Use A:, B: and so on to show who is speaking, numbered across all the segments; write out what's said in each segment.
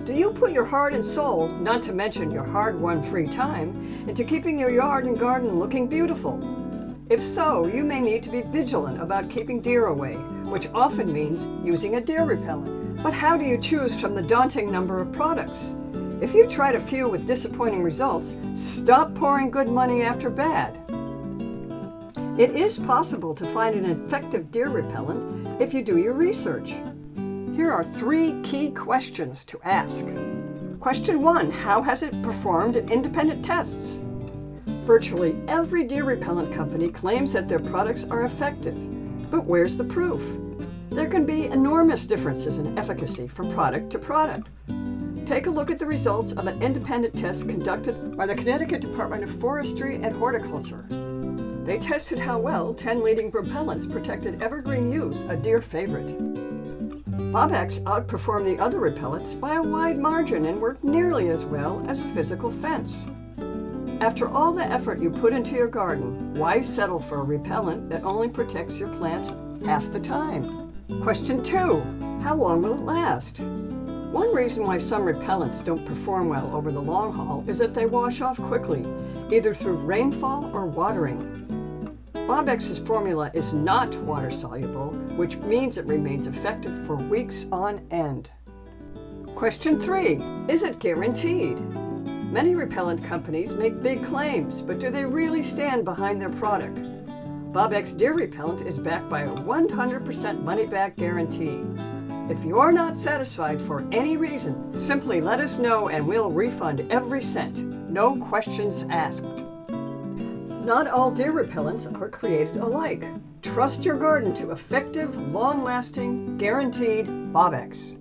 A: Do you put your heart and soul, not to mention your hard-won free time, into keeping your yard and garden looking beautiful? If so, you may need to be vigilant about keeping deer away, which often means using a deer repellent. But how do you choose from the daunting number of products? If you've tried a few with disappointing results, stop pouring good money after bad. It is possible to find an effective deer repellent if you do your research. Here are 3 key questions to ask. Question 1, how has it performed in independent tests? Virtually every deer repellent company claims that their products are effective, but where's the proof? There can be enormous differences in efficacy from product to product. Take a look at the results of an independent test conducted by the Connecticut Department of Forestry and Horticulture. They tested how well 10 leading repellents protected evergreen yews, a deer favorite. Bob-X outperformed the other repellents by a wide margin and worked nearly as well as a physical fence. After all the effort you put into your garden, why settle for a repellent that only protects your plants half the time? Question 2, how long will it last? One reason why some repellents don't perform well over the long haul is that they wash off quickly, either through rainfall or watering. Bob-X's formula is not water-soluble, which means it remains effective for weeks on end. Question 3, is it guaranteed? Many repellent companies make big claims, but do they really stand behind their product? Bob-X Deer Repellent is backed by a 100% money-back guarantee. If you're not satisfied for any reason, simply let us know and we'll refund every cent. No questions asked. Not all deer repellents are created alike. Trust your garden to effective, long-lasting, guaranteed Bob-X.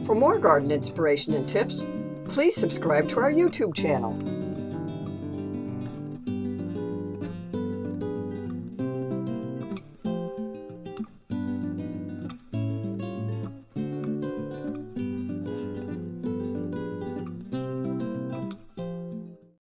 A: For more garden inspiration and tips, please subscribe to our YouTube channel.